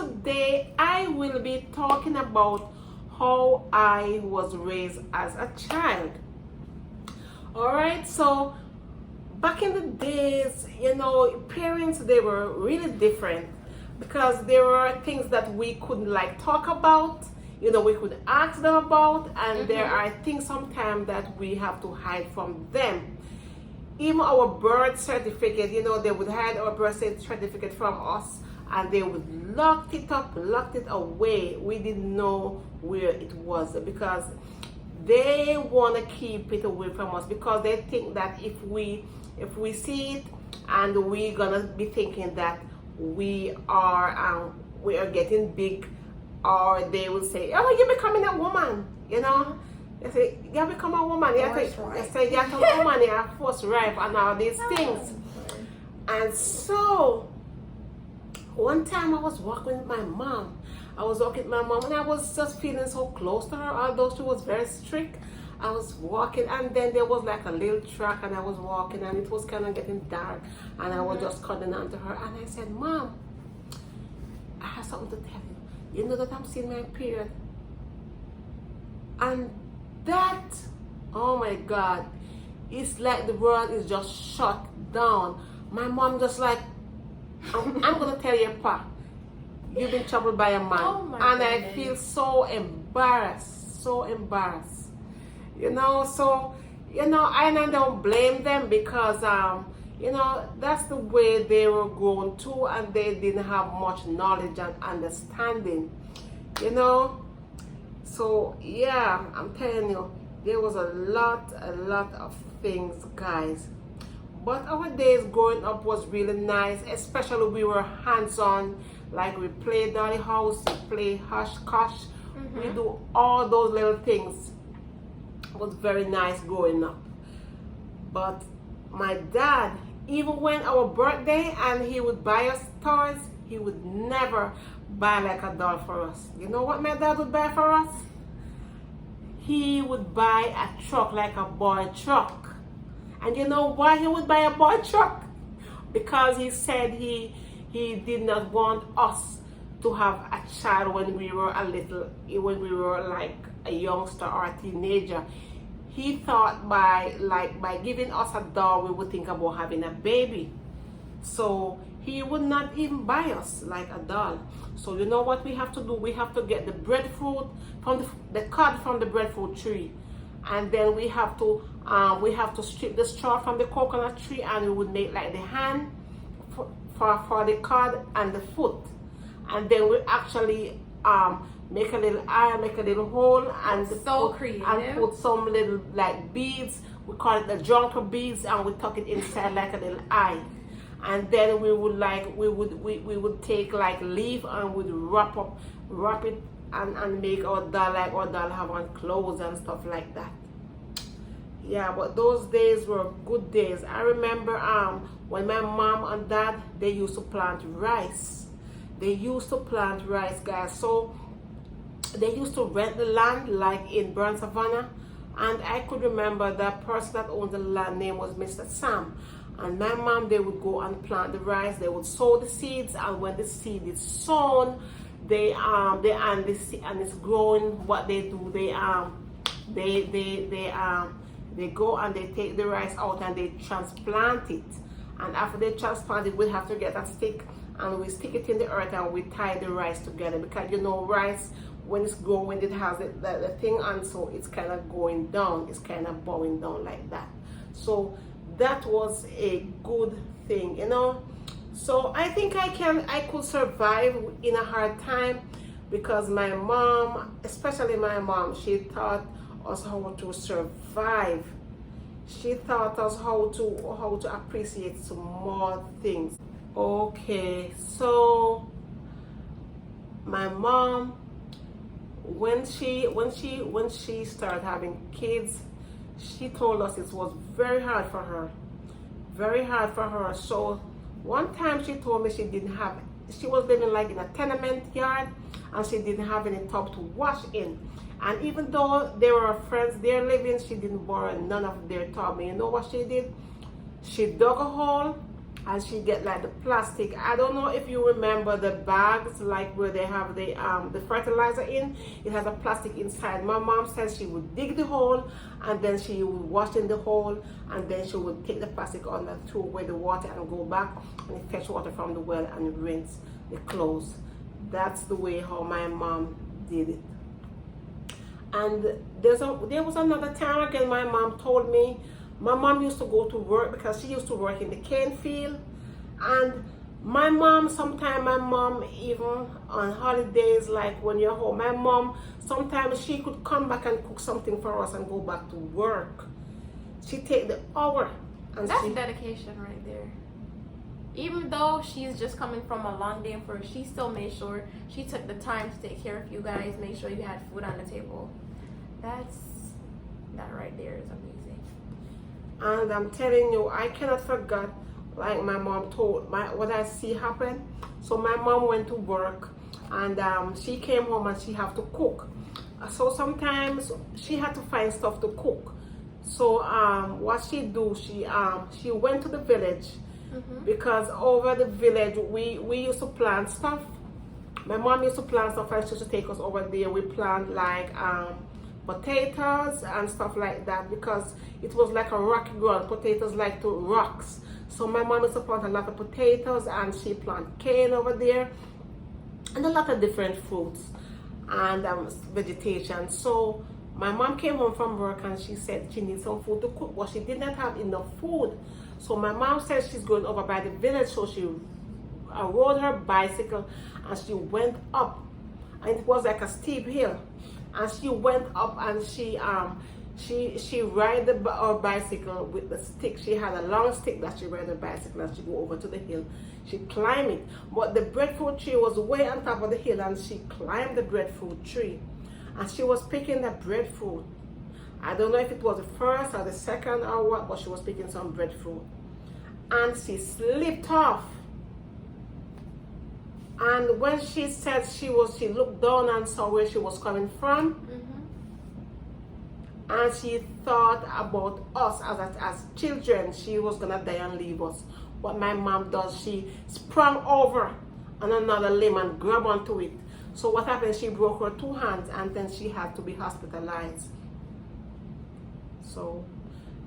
today I will be talking about how I was raised as a child. Alright, so back in the days, parents, they were really different because there were things that we couldn't like talk about, we could ask them about, and there are things sometimes that we have to hide from them. Even our birth certificate, they would hide our birth certificate from us, and they would lock it up, locked it away. We didn't know where it was because they want to keep it away from us, because they think that if we see it, and we're gonna be thinking that we are getting big, or they will say, "Oh, you're becoming a woman," They say, "You become a woman. You say you're a woman. You're force ripe and all these things." And so one time I was walking with my mom. And I was just feeling so close to her, although she was very strict. I was walking, and then there was like a little track, and I was walking, and it was kind of getting dark, and I was just cuddling onto her, and I said, "Mom, I have something to tell you. You know that I'm seeing my period?" And that, oh my God, it's like the world is just shut down. My mom just like, I'm gonna tell you, Pa, you've been troubled by a man. Oh and goodness. I feel so embarrassed. So I don't blame them, because that's the way they were grown too, and they didn't have much knowledge and understanding. So yeah, I'm telling you, there was a lot of things, guys. But our days growing up was really nice, especially we were hands-on. Like we played Dolly House, we play Hush Kosh, we do all those little things. It was very nice growing up. But my dad, even when our birthday and he would buy us toys, he would never buy like a doll for us. You know what my dad would buy for us? He would buy a truck, like a boy truck. And you know why he would buy a boy truck? Because he said he did not want us to have a child when we were like a youngster or a teenager. He thought by giving us a doll, we would think about having a baby. So he would not even buy us like a doll. So you know what we have to do? We have to get the breadfruit from the cud from the breadfruit tree, and then we have to strip the straw from the coconut tree, and we would make like the hand for the cud and the foot, and then we actually make a little eye, make a little hole, and put some little like beads. We call it the junker beads, and we tuck it inside like a little eye. And then we would take like leaf, and we'd wrap it and make our doll have on clothes and stuff like that. Yeah, but those days were good days. I remember when my mom and dad, they used to plant rice. Guys. So they used to rent the land like in Burn Savannah, and I could remember the person that owned the land name was Mr. Sam. And my mom, they would go and plant the rice. They would sow the seeds, and when the seed is sown, and it's growing. What they do, they go and they take the rice out and they transplant it. And after they transplant it, we have to get a stick, and we stick it in the earth, and we tie the rice together, because rice, when it's growing, it has the thing on, so it's kind of going down, it's kind of bowing down like that. So that was a good thing, So I think I could survive in a hard time, because my mom, especially my mom, she taught us how to survive. She taught us how to appreciate small things. Okay, so my mom, when she started having kids, she told us it was very hard for her. So one time she told me she was living like in a tenement yard, and she didn't have any tub to wash in. And even though there were friends there living, she didn't borrow none of their tub. And you know what she did? She dug a hole, and she get like the plastic. I don't know if you remember the bags like where they have the fertilizer in. It has a plastic inside. My mom says she would dig the hole and then she would wash in the hole, and then she would take the plastic on and throw away the water and go back and fetch water from the well and rinse the clothes. That's the way how my mom did it. And there was another time again my mom told me. My mom used to go to work because she used to work in the cane field. And my mom, sometimes my mom, even on holidays, like when you're home, my mom, sometimes she could come back and cook something for us and go back to work. She take the hour. And that's dedication right there. Even though she's just coming from a long day for her, she still made sure she took the time to take care of you guys, make sure you had food on the table. That right there is amazing. And I'm telling you, I cannot forget, like my mom told what I see happen. So my mom went to work, and she came home and she had to cook. So sometimes she had to find stuff to cook. So what she do, she went to the village, because over the village we used to plant stuff. My mom used to plant stuff, and she used to take us over there. We plant like potatoes and stuff like that, because it was like a rocky ground. Potatoes like to rocks. So my mom used to plant a lot of potatoes, and she planted cane over there and a lot of different fruits and vegetation. So my mom came home from work and she said she needs some food to cook, but she did not have enough food. So my mom said she's going over by the village, so she rode her bicycle and she went up, and it was like a steep hill. And she went up and she ride her bicycle with the stick. She had a long stick that she ride her bicycle, and she go over to the hill. She climbed it, but the breadfruit tree was way on top of the hill, and she climbed the breadfruit tree, and she was picking the breadfruit. I don't know if it was the first or the second or what, but she was picking some breadfruit, and she slipped off. And when she said she looked down and saw where she was coming from, and she thought about us as children. She was gonna die and leave us. What my mom does, she sprung over on another limb and grabbed onto it. So what happened? She broke her 2 hands, and then she had to be hospitalized. So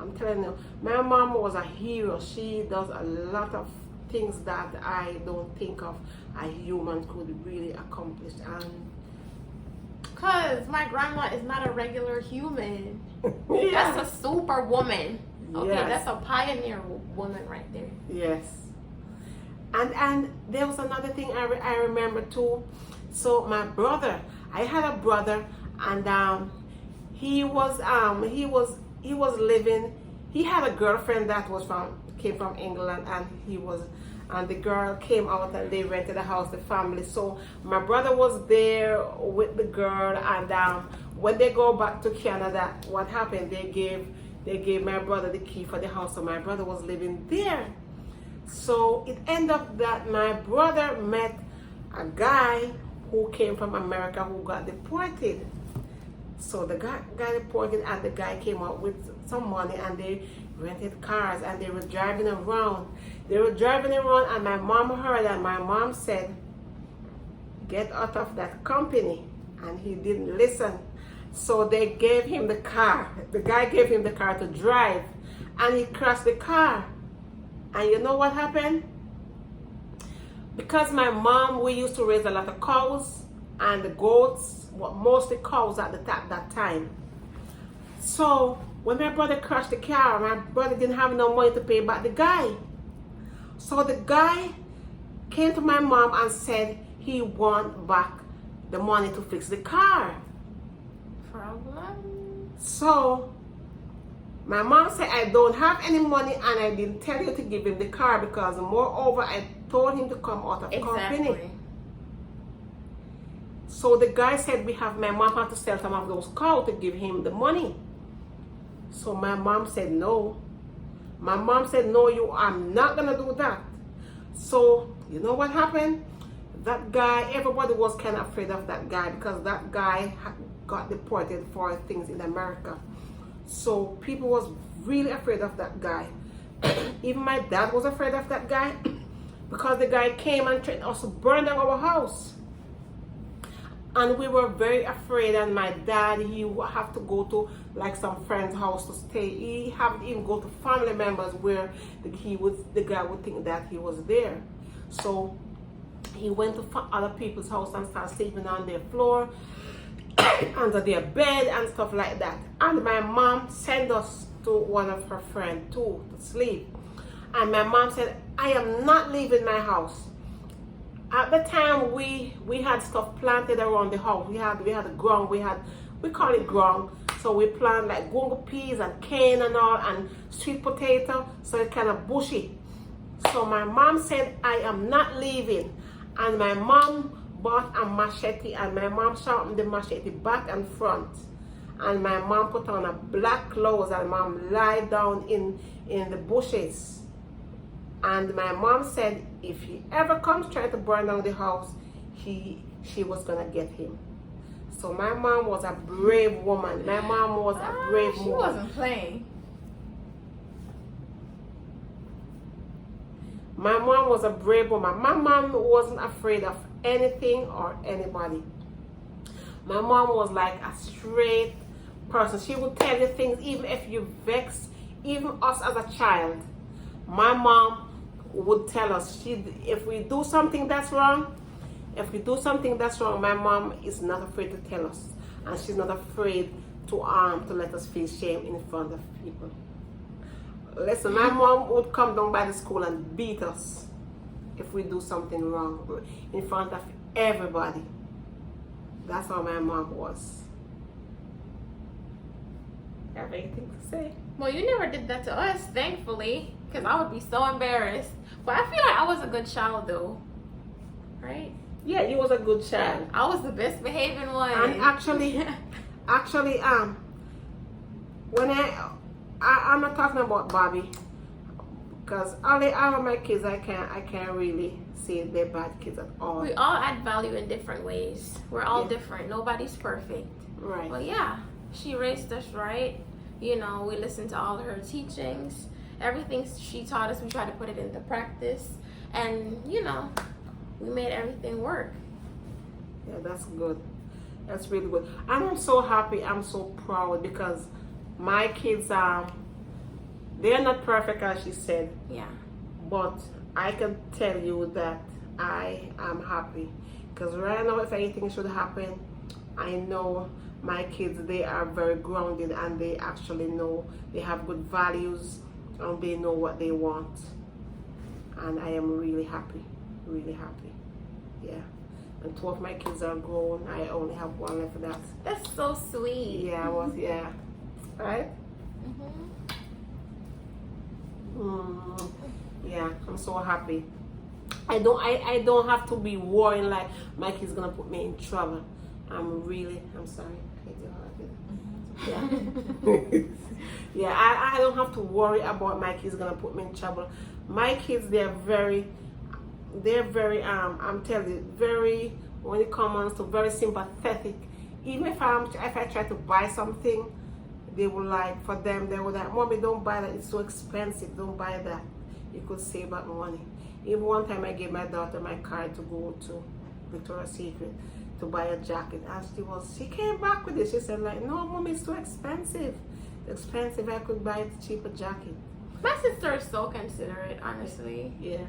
I'm telling you, my mom was a hero. She does a lot of things that I don't think of a human could really accomplish. And because my grandma is not a regular human. yeah. That's a super woman. Okay, Yes. that's a pioneer woman right there. Yes. And there was another thing I remember too. So my brother, I had a brother, and he was living. He had a girlfriend that came from England, and the girl came out and they rented a house, the family. So my brother was there with the girl, and when they go back to Canada, what happened? They gave my brother the key for the house, so my brother was living there. So it ended up that my brother met a guy who came from America who got deported. So the guy got deported, and the guy came out with some money, and they rented cars, and they were driving around. And my mom heard, and my mom said, "Get out of that company." And he didn't listen. So they gave him the car. The guy gave him the car to drive, and he crashed the car. And you know what happened? Because my mom, we used to raise a lot of cows and the goats, mostly cows at that time. So when my brother crashed the car, my brother didn't have no money to pay back the guy. So the guy came to my mom and said he want back the money to fix the car. Problem. So my mom said, "I don't have any money, and I didn't tell you to give him the car, because moreover I told him to come out of company." So the guy said, my mom had to sell some of those cows to give him the money. So my mom said no. My mom said, "No, I'm not gonna do that." So you know what happened? That guy, everybody was kind of afraid of that guy, because that guy got deported for things in America. So people was really afraid of that guy. Even my dad was afraid of that guy because the guy came and threatened us to burn down our house. And we were very afraid, and my dad, he would have to go to like some friend's house to stay. He had to even go to family members where the guy would think that he was there. So he went to other people's house and started sleeping on their floor, under their bed and stuff like that. And my mom sent us to one of her friends too to sleep. And my mom said, I am not leaving my house. At the time, we had stuff planted around the house. We had a ground. We call it ground. So we plant like gungo peas and cane and all, and sweet potato. So it's kind of bushy. So my mom said, I am not leaving. And my mom bought a machete, and my mom sharpened the machete back and front. And my mom put on a black clothes, and mom lied down in the bushes. And my mom said, if he ever comes trying to burn down the house, she was gonna get him. So my mom was a brave woman. My mom was a brave woman. She wasn't playing. My mom was a brave woman. My mom wasn't afraid of anything or anybody. My mom was like a straight person. She would tell you things even if you vex, even us as a child. My mom would tell us, if we do something that's wrong, my mom is not afraid to tell us, and she's not afraid to let us feel shame in front of people. Listen, my mom would come down by the school and beat us if we do something wrong in front of everybody. That's how my mom was. Have anything to say? Well, you never did that to us, thankfully, because I would be so embarrassed. But I feel like I was a good child, though. Right? Yeah, you was a good child. I was the best behaving one. And actually, when I'm not talking about Bobby, because all of my kids, I can't really say they're bad kids at all. We all add value in different ways. We're all different. Nobody's perfect. Right. Well, yeah, she raised us right. You know, we listened to all of her teachings. Everything she taught us, we tried to put it into practice. And, you know, we made everything work. Yeah, that's good. That's really good. And I'm so happy. I'm so proud because my kids they're not perfect, as she said. Yeah. But I can tell you that I am happy. Because right now, if anything should happen, I know my kids, they are very grounded, and they actually know they have good values, and they know what they want. And I am really happy. Really happy. Yeah. And 2 of my kids are grown. I only have 1 left. That's so sweet. Yeah, yeah. Right? Yeah, I'm so happy. I don't have to be worrying like my kid's gonna put me in trouble. I'm sorry. Yeah. Yeah, I don't have to worry about my kids gonna put me in trouble. My kids, they're very I'm telling you, very, when it comes to very sympathetic. Even if I try to buy something, they will like, for them, they will like, Mommy, don't buy that, it's so expensive, don't buy that. You could save up money. Even one time I gave my daughter my card to go to Victoria's Secret to buy a jacket, and she came back with it. She said like, no, Mommy, it's too expensive. Expensive, I could buy a cheaper jacket. My sister is so considerate, honestly. Yeah.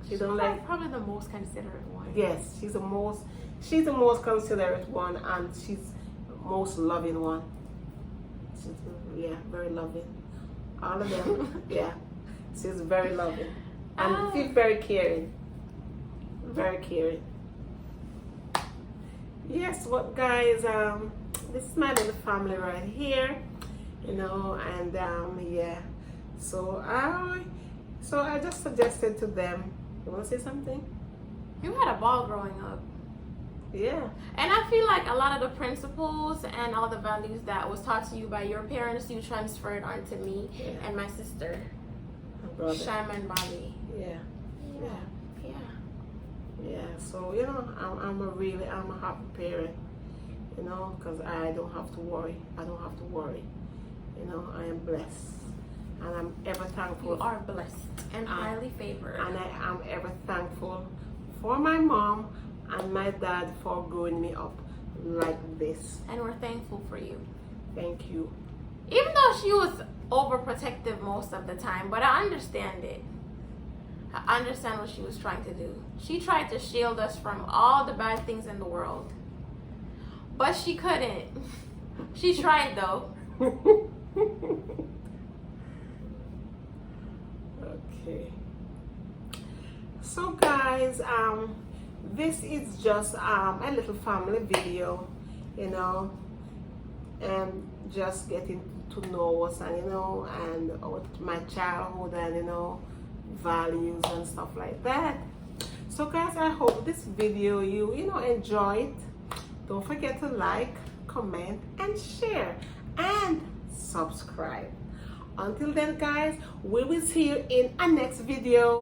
She's probably the most considerate one. Yes, she's the most considerate one, and she's the most loving one. She's, very loving. All of them, yeah. She's very loving. And she's very caring. Very caring. Yes, what guys, this is my little family right here, you know, and yeah. So I just suggested to them. You want to say something? You had a ball growing up. Yeah. And I feel like a lot of the principles and all the values that was taught to you by your parents, you transferred onto me and my sister, Shima and Bobby. Yeah. So you know, I'm a happy parent. You know, because I don't have to worry. You know, I am blessed. and I'm ever thankful. You are blessed and highly favored. And I am ever thankful for my mom and my dad for growing me up like this. And we're thankful for you. Thank you. Even though she was overprotective most of the time, but I understand it. I understand what she was trying to do. She tried to shield us from all the bad things in the world. But she couldn't. She tried though. Okay. So guys, this is just a little family video, you know, and just getting to know us, and you know, and my childhood, and you know, values and stuff like that. So guys, I hope this video you know enjoy it. Don't forget to like, comment, and share, and subscribe. Until then guys, we will see you in our next video.